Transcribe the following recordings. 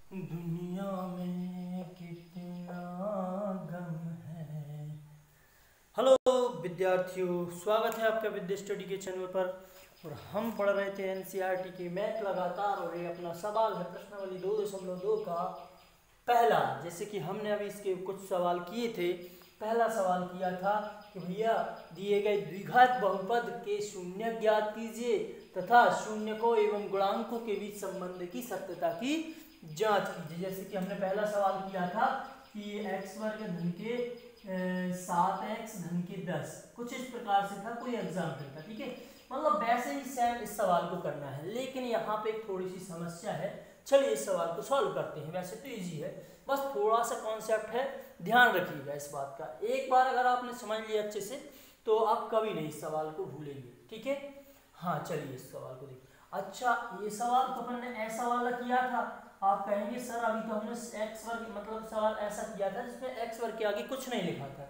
दुनिया में कितना गम है। हेलो विद्यार्थियों, स्वागत है आपका विद्या स्टडी के चैनल पर। और हम पढ़ रहे थे एनसीईआरटी की मैथ लगातार, और ये अपना सवाल है प्रश्नावली 2.2 का पहला। जैसे कि हमने अभी इसके कुछ सवाल किए थे। पहला सवाल किया था कि भैया दिए गए द्विघात बहुपद के शून्य ज्ञात कीजिए तथा शून्यकों एवं गुणांकों के बीच संबंध की सत्यता की जांच कीजिए। जैसे कि हमने पहला सवाल किया था कि ये x वर्ग धन के 7x धन के 10, कुछ इस प्रकार से था, कोई एग्जाम्पल था। ठीक है, मतलब वैसे ही सेम इस सवाल को करना है, लेकिन यहाँ पे एक थोड़ी सी समस्या है। चलिए इस सवाल को सॉल्व करते हैं। वैसे तो इजी है, बस थोड़ा सा कॉन्सेप्ट है, ध्यान रखिएगा इस बात का। एक बार अगर आपने समझ लिया अच्छे से तो आप कभी नहीं इस सवाल को भूलेंगे। ठीक है, हाँ चलिए इस सवाल को देखिए। अच्छा, ये सवाल तो हमने ऐसा वाला किया था। आप कहेंगे सर अभी तो हमने एक्स वर्ग मतलब सवाल ऐसा किया था जिसमें एक्स वर्ग के आगे कुछ नहीं लिखा था।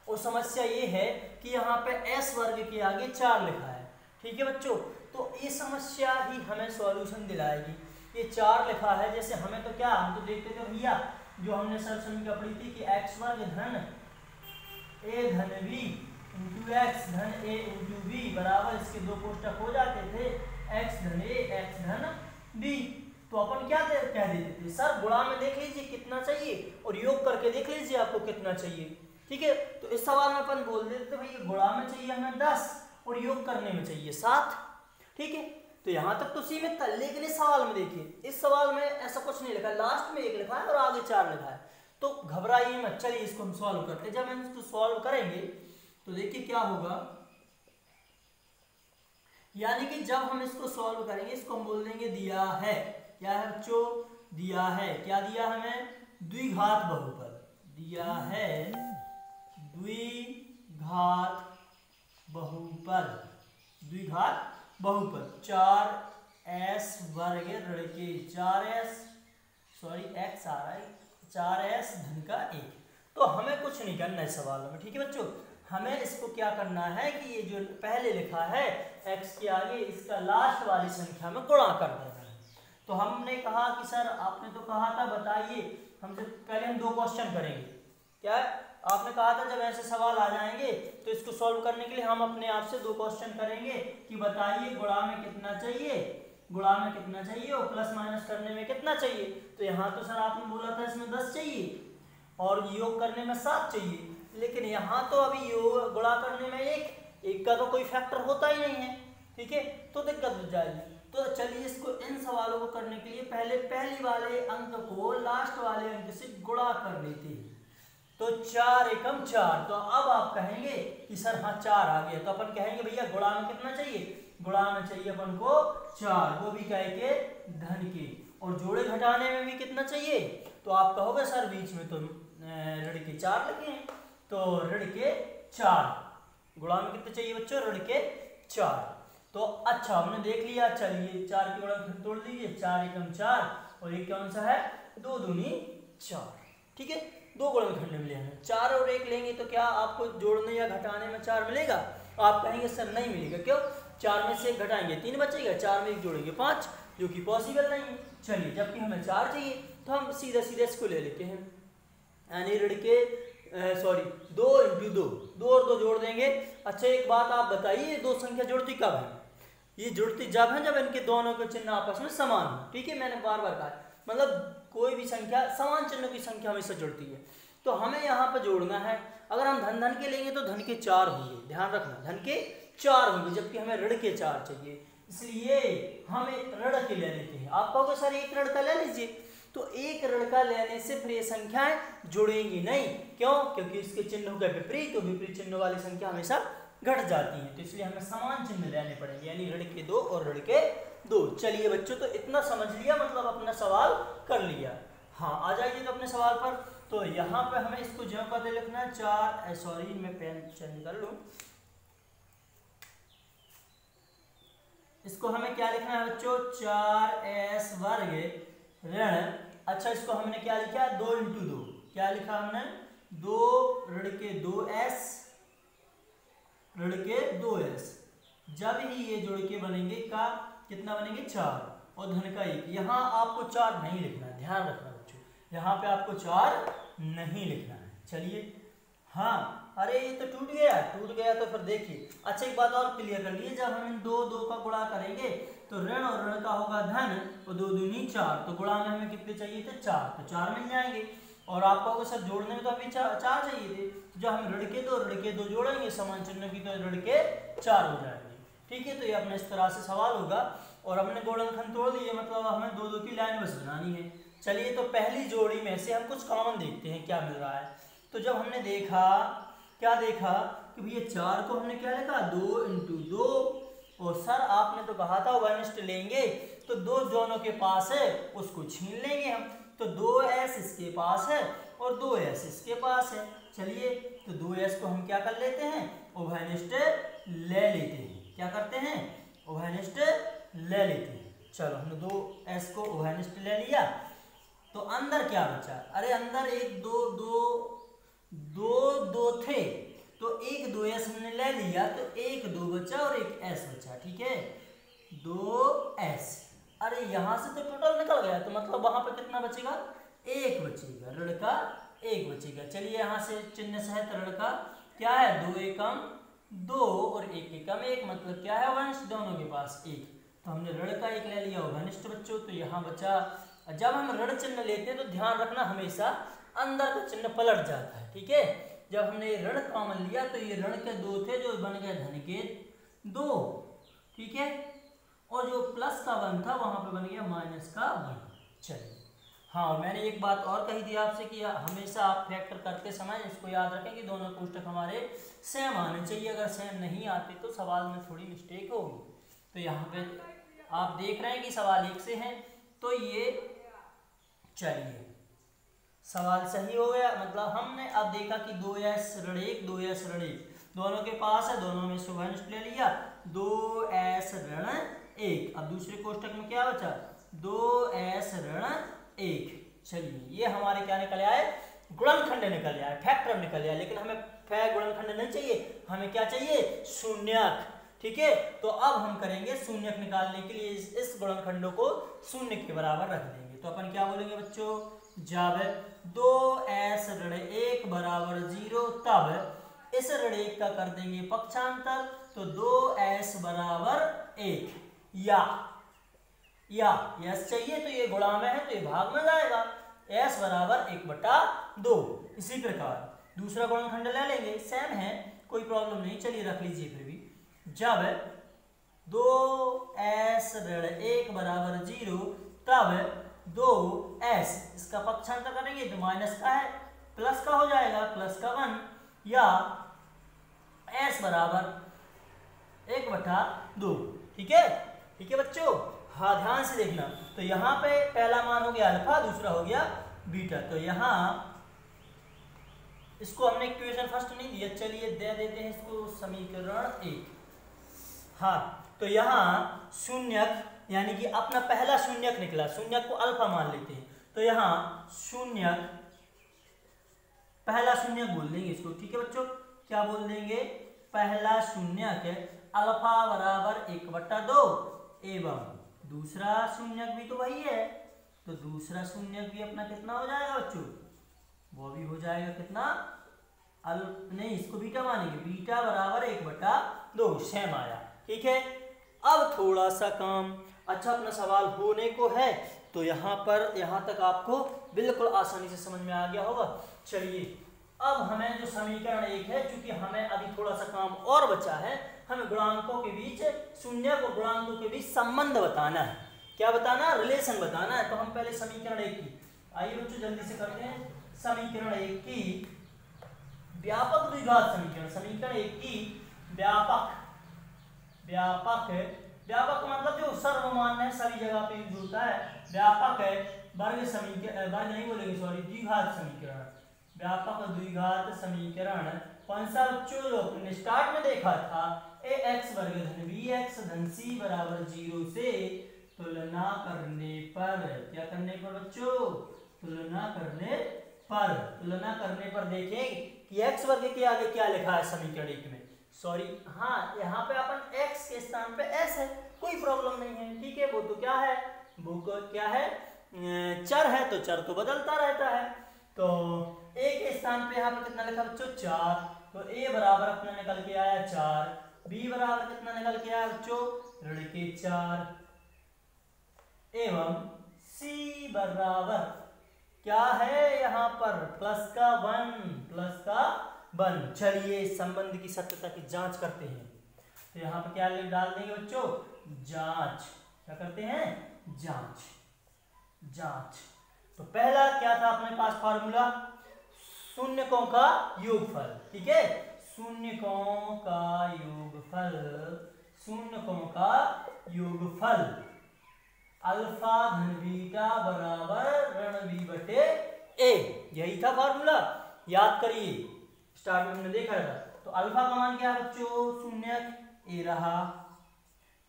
और समस्या ये है कि यहाँ पे एस वर्ग के आगे 4 लिखा है। ठीक है बच्चों, तो ये समस्या ही हमें सॉल्यूशन दिलाएगी। ये 4 लिखा है, जैसे हमें तो क्या, हम तो देखते थे भैया जो हमने सर समीकरण पढ़ी थी कि एक्स वर्ग धन ए धन बी इंटू एक्स धन ए इंटू बी बराबर, इसके दो कोष्टक हो जाते थे, एक्स धन ए एक्स धन बी। तो अपन क्या कह देते थे, सर गुणा में देख लीजिए कितना चाहिए और योग करके देख लीजिए आपको कितना चाहिए। ठीक है, तो इस सवाल में अपन बोल देते थे भाई गुणा में चाहिए हमें 10 और योग करने में चाहिए 7। ठीक है, तो यहाँ तक तो सीमित था, लेकिन इस सवाल में देखिए, इस सवाल में ऐसा कुछ नहीं लिखा, लास्ट में 1 लिखा है और आगे 4 लिखा है। तो घबराइए मत, चलिए इसको हम सॉल्व करते हैं। जब हम इसको सॉल्व करेंगे तो देखिए क्या होगा, यानी कि जब हम इसको सॉल्व करेंगे, इसको हम बोल देंगे दिया है, क्या है बच्चों, दिया है, क्या दिया हमें, द्विघात बहुपद दिया है, द्विघात बहुपद, द्विघात बहुपद 4s वर्ग ऋण के 4s, सॉरी x आ रहा है, 4s धन का 1। तो हमें कुछ नहीं करना है सवाल में। ठीक है बच्चों, हमें इसको क्या करना है कि ये जो पहले लिखा है x के आगे, इसका लास्ट वाली संख्या में गुणा कर देना है। तो हमने कहा कि सर आपने तो कहा था बताइए, हमसे पहले हम 2 क्वेश्चन करेंगे। क्या है, आपने कहा था जब ऐसे सवाल आ जाएंगे तो इसको सॉल्व करने के लिए हम अपने आप से 2 क्वेश्चन करेंगे कि बताइए गुणा में कितना चाहिए, गुणा में कितना चाहिए और प्लस माइनस करने में कितना चाहिए। तो यहाँ तो सर आपने बोला था इसमें 10 चाहिए और योग करने में 7 चाहिए, लेकिन यहाँ तो अभी योग गुणा करने में एक का तो कोई फैक्टर होता ही नहीं है। ठीक है, तो दिक्कत हो जाएगी। तो चलिए इसको, इन सवालों को करने के लिए पहले पहली वाले अंक को लास्ट वाले अंक से गुणा कर लेते हैं। तो 4 एकम 4, तो अब आप कहेंगे कि सर हाँ 4 आ गया, तो अपन कहेंगे भैया गुणा में कितना चाहिए, गुणा में चाहिए अपन को 4, वो भी कह के धन के, और जोड़े घटाने में भी कितना चाहिए। तो आप कहोगे सर बीच में तो ऋण के 4 लिखे हैं, तो ऋण के 4, गुणा में कितने चाहिए बच्चों, ऋण के 4। तो अच्छा हमने देख लिया, चलिए 4 के गुणा तोड़ दीजिए, 4 एकम 4 और एक कौन सा है, 2 दूनी 4। ठीक है, 2 गुणनखंड मिले हैं, 4 और 1 लेंगे तो क्या आपको जोड़ने या घटाने में 4 मिलेगा। आप कहेंगे सर नहीं मिलेगा, क्यों, 4 में से 1 घटाएंगे 3 बचेगा, 4 में 1 जोड़ेंगे 5, जो कि पॉसिबल नहीं है। चलिए जबकि हमें 4 चाहिए तो हम सीधा सीधा इसको ले लेते हैं, यानी ऋण के 2 इंटू 2 और 2 जोड़ देंगे। अच्छा एक बात आप बताइए, ये 2 संख्या जुड़ती कब है, ये जुड़ती जब है जब इनके दोनों के चिन्ह आपस में समान हो। ठीक है, मैंने बार बार कहा, मतलब कोई भी संख्या समान चिन्हों की संख्या हमेशा जुड़ती है। तो हमें यहाँ पर जोड़ना है, अगर हम धन धन के लेंगे तो धन के 4 होंगे, ध्यान रखना धन के 4 होंगे, जबकि हमें ऋण के 4 चाहिए, इसलिए हम एक ऋण के ले लेते हैं। आप कहोगे सर एक ऋण का ले लीजिए, तो एक ऋण का लेने से फिर ये संख्याएं जुड़ेंगी नहीं, क्यों, क्योंकि इसके चिन्हों के विपरीत, तो विपरीत चिन्हों वाली संख्या हमेशा घट जाती है, तो इसलिए हमें समान चिन्ह लेने पड़ेंगे, यानी ऋण के 2 और ऋण के 2। चलिए बच्चों, तो इतना समझ लिया, मतलब अपना सवाल कर लिया। हाँ आ जाइए तो अपने सवाल पर। तो यहाँ पे हमें इसको ज्यों का लिखना है 4, सॉरी मैं पेन चेंज कर लूँ, इसको हमें क्या लिखना है बच्चों, 4s वर्ग ऋण, अच्छा इसको हमने क्या लिखा, 2 इंटू 2, क्या लिखा हमने, 2 ऋण के 2s, ऋण के 2s, जब ही ये जोड़ के बनेंगे का कितना बनेंगे 4, और धन का 1। यहाँ आपको 4 नहीं लिखना है, ध्यान रखना बच्चों, यहाँ पे आपको 4 नहीं लिखना है। चलिए, हाँ, अरे ये तो टूट गया तो फिर देखिए। अच्छा, एक बात और क्लियर कर लिए, जब हम इन दो का गुणा करेंगे तो ऋण और ऋण का होगा धन, और 2 दूनी 4, तो गुणा में हमें कितने चाहिए थे? 4, तो 4 मिल जाएंगे। और आपको अगर सर जोड़ने में तो अभी 4 चाहिए थे, तो जब हम ऋण के 2 जोड़ेंगे समान चिन्ह की, तो ऋण के 4 हो जाएंगे। ठीक है, तो ये अपने इस तरह से सवाल होगा। और हमने गुणनखंड तोड़ दिए, मतलब हमें 2 की लाइन बस बनानी है। चलिए, तो पहली जोड़ी में से हम कुछ कॉमन देखते हैं क्या मिल रहा है। तो जब हमने देखा, क्या देखा कि भैया 4 को हमने क्या लिखा? 2 × 2, और सर आपने तो कहा था उभयनिष्ठ लेंगे, तो 2 दोनों के पास है उसको छीन लेंगे हम, तो 2s इसके पास है और 2s इसके पास है। चलिए, तो 2s को हम क्या कर लेते हैं? उभयनिष्ठ ले लेते हैं। क्या करते हैं? उभयनिष्ठ ले लेते हैं। चलो, हमने 2s को उभयनिष्ठ ले लिया, तो अंदर क्या बचा? अरे अंदर 1 2 थे, तो 1 2s हमने ले लिया, तो 1 2 बचा और 1 s बचा। ठीक है, 2s। अरे यहाँ से तो टोटल निकल गया, तो मतलब वहां पे कितना बचेगा? 1 बचेगा, ऋण का 1 बचेगा। चलिए, यहाँ से चिन्ह सहित ऋण का क्या है? 2 एकम 2 और 1 एकम 1, मतलब क्या है? उभयनिष्ठ दोनों के पास 1, तो हमने ऋण का 1 ले लिया उभयनिष्ठ बच्चों। तो यहाँ बचा, जब हम ऋण चिन्ह लेते हैं तो ध्यान रखना हमेशा अंदर का चिन्ह पलट जाता है। ठीक है, जब हमने ये ऋण कॉमन लिया तो ये ऋण के 2 थे जो बन गए धन के 2। ठीक है, और जो प्लस का 1 था वहां पे बन गया माइनस का 1। चलिए, हाँ, और मैंने एक बात और कही थी आपसे कि हमेशा आप फैक्टर करते समय इसको याद रखें कि दोनों कोष्टक हमारे सेम आने चाहिए। अगर सेम नहीं आते तो सवाल में थोड़ी मिस्टेक होगी। तो यहाँ पे आप देख रहे हैं कि सवाल 1 से है, तो ये चलिए सवाल सही हो गया। मतलब हमने अब देखा कि 2s ऋण 1 2s ऋण 1 दोनों के पास है, दोनों में से उभयनिष्ठ ले लिया, 2s ऋण 1। अब दूसरे कोष्टक में क्या बचा? 2s ऋण 1। चलिए, ये हमारे क्या निकल आए? गुणनखंड निकल आए, फैक्टर निकल आया। लेकिन हमें गुणनखंड नहीं चाहिए, हमें क्या चाहिए? शून्यक। ठीक है, तो अब हम करेंगे शून्यक निकालने के लिए इस गुणनखंडों को शून्य के बराबर रख देंगे। तो अपन क्या बोलेंगे बच्चों? जब 2s ऋण 1 बराबर 0, तब इस ऋण 1 का कर देंगे पक्षांतर, तो 2s बराबर 1। या s चाहिए तो ये गुणा में है तो ये भाग में जाएगा, s बराबर 1/2। इसी प्रकार दूसरा गुणनखंड ले लेंगे, सेम है, कोई प्रॉब्लम नहीं। चलिए, रख लीजिए फिर भी। जब 2s ऋण 1 बराबर 0, तब 2s इसका पक्षांतर करेंगे तो माइनस का है, प्लस का हो जाएगा, प्लस का 1, या s बराबर 1/2। ठीक है बच्चों, हाँ, ध्यान से देखना। तो यहाँ पे पहला मान हो गया अल्फा, दूसरा हो गया बीटा। तो यहाँ इसको हमने इक्वेशन फर्स्ट नहीं दिया, चलिए दे देते हैं इसको समीकरण 1। हाँ, तो यहाँ शून्यक यानी कि अपना पहला शून्यक निकला, शून्यक को अल्फा मान लेते हैं, तो यहाँ शून्यक, पहला शून्यक बोल देंगे इसको। ठीक है बच्चों, क्या बोल देंगे? पहला शून्यक अल्फा बराबर 1/2, एवं दूसरा शून्यक भी तो वही है, तो दूसरा शून्यक भी अपना कितना हो जाएगा बच्चों? वो भी हो जाएगा कितना? नहीं, इसको बीटा मानेंगे, बीटा बराबर 1/2, सेम आया। ठीक है, अब थोड़ा सा काम अच्छा अपना सवाल होने को है, तो यहाँ तक आपको बिल्कुल आसानी से समझ में आ गया होगा। चलिए, अब हमें जो समीकरण 1 है, चूंकि हमें अभी थोड़ा सा काम और बचा है, हमें गुणांकों के बीच, शून्य को गुणांकों के बीच संबंध बताना है। क्या बताना? रिलेशन बताना है। तो हम पहले समीकरण 1 की, आइए बच्चों जल्दी से करते हैं। समीकरण 1 की व्यापक द्विघात समीकरण, समीकरण 1 की व्यापक मतलब जो सर्वमान्य है, सभी जगह पे यूज होता है, व्यापक है वर्ग समीकरण, वर्ग नहीं बोलेंगे सॉरी, द्विघात समीकरण, व्यापक द्विघात समीकरण। कौन सा बच्चों? जो हमने स्टार्ट में देखा था, ax वर्ग धन bx धन c बराबर 0 से तुलना करने पर, क्या करने पर बच्चों? तुलना करने पर देखें कि x वर्ग के आगे क्या लिखा है समीकरण 1 में। सॉरी, हाँ, यहाँ पे अपन x के स्थान पे s है, कोई प्रॉब्लम नहीं है। ठीक है, वो तो क्या है? वो क्या है, चर है, तो चर तो बदलता रहता है। तो ए के स्थान पे यहाँ पे कितना लिखा बच्चों, 4, तो ए बराबर अपना निकल के आया 4, बी बराबर कितना निकल के आया बच्चों, ऋण के 4, एवं सी बराबर क्या है यहाँ पर प्लस का 1। चलिए इस संबंध की सत्यता की जांच करते हैं। तो यहाँ पे क्या डाल देंगे बच्चों, जांच। क्या करते हैं, जांच। तो पहला क्या था अपने पास फार्मूला, शून्यकों का योगफल, ठीक है, शून्यकों का योगफल अल्फा धन बीटा बराबर ऋण बी बटे ए, यही था फार्मूला, याद करिए, स्टार्ट में हमने देखा था। तो अल्फा का मान क्या है बच्चों, 0, ए रहा,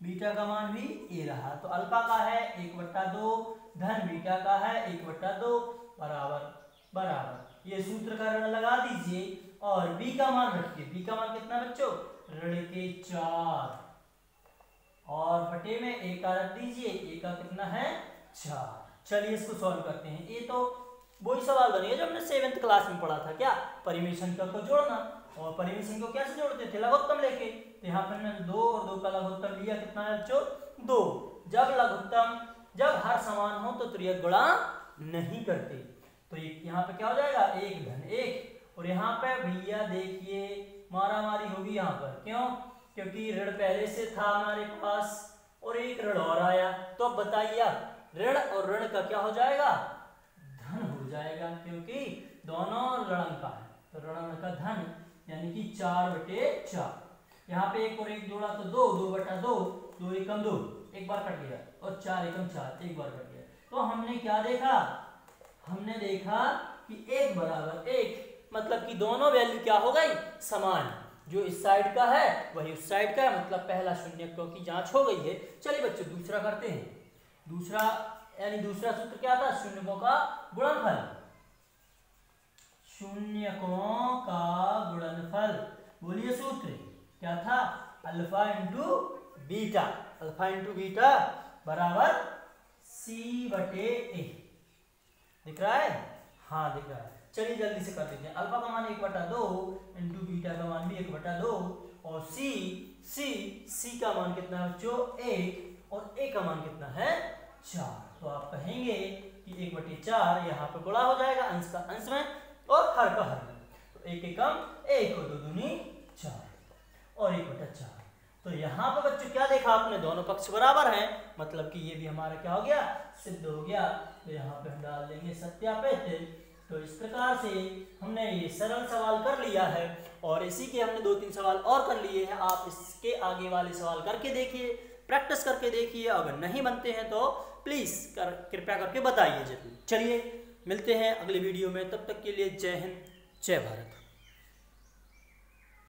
बीटा का मान भी ए रहा, तो अल्फा का है 1/2, धन बीटा का है 1/2 बराबर ये सूत्र का ऋण लगा दीजिए और बी का मान रखिए, बी का मान कितना बच्चों, ऋण के 4 और बटे में ए का रख दीजिए, ए का कितना है 4। चलिए इसको सॉल्व करते हैं। ये तो वही सवाल बनेगा जो हमने 7th क्लास में पढ़ा था, क्या, परिमेय संख्या को जोड़ना, और परिमेय संख्या को कैसे जोड़ते थे, लघुत्तम लेके। तो यहाँ पर हमने 2 और 2 का लघुत्तम लिया, कितना है बच्चों, 2। जब हर समान हो तो त्रियक गुणा नहीं करते, तो ये यहाँ पे क्या हो जाएगा, 1 धन 1, और यहाँ पे भैया देखिए मारामारी होगी यहाँ पर, क्यों, क्योंकि ऋण पहले से था हमारे पास और एक ऋण और आया, तो अब बताइए ऋण और ऋण का क्या हो जाएगा, धन हो जाएगा, क्योंकि दोनों ऋण का है, तो ऋण का धन यानी कि 4/4। यहाँ पे 1 और 1 जोड़ा तो 2, 2/2, 2 एकम 2, एक बार कट गया, और 4 एकम 4, एक बार कट गया। तो हमने क्या देखा, हमने देखा कि 1 बराबर 1, मतलब कि दोनों वैल्यू क्या हो गई, समान, जो इस साइड का है वही उस साइड का है, मतलब पहला शून्यकों की जांच हो गई है। चलिए बच्चों दूसरा करते हैं। दूसरा यानी दूसरा सूत्र क्या था, शून्यकों का गुणनफल, शून्यकों का गुणनफल, बोलिए सूत्र क्या था, अल्फा इंटू बीटा बराबर C/A। दिख रहा है, हाँ दिख रहा है। चलिए जल्दी से कर देते हैं। अल्फा का मान 1/2 इंटू बीटा का मान भी 1/2, और सी का मान कितना है बच्चों, 1, और ए का मान कितना है 4। तो आप कहेंगे कि 1/4 यहाँ पे गुणा हो जाएगा, अंश का अंश में और हर का हर में, तो 1 एकम 1 और 2 दूनी 4 और 1/4। तो यहाँ पे बच्चों क्या देखा आपने, दोनों पक्ष बराबर हैं, मतलब कि ये भी हमारा क्या हो गया, सिद्ध हो गया। तो यहाँ पे हम डाल देंगे सत्यापित। तो इस प्रकार से हमने ये सरल सवाल कर लिया है, और इसी के हमने 2-3 सवाल और कर लिए हैं। आप इसके आगे वाले सवाल करके देखिए, प्रैक्टिस करके देखिए, अगर नहीं बनते हैं तो प्लीज़ कृपया करके बताइए जरूर। चलिए मिलते हैं अगले वीडियो में, तब तक के लिए जय हिंद, जय भारत।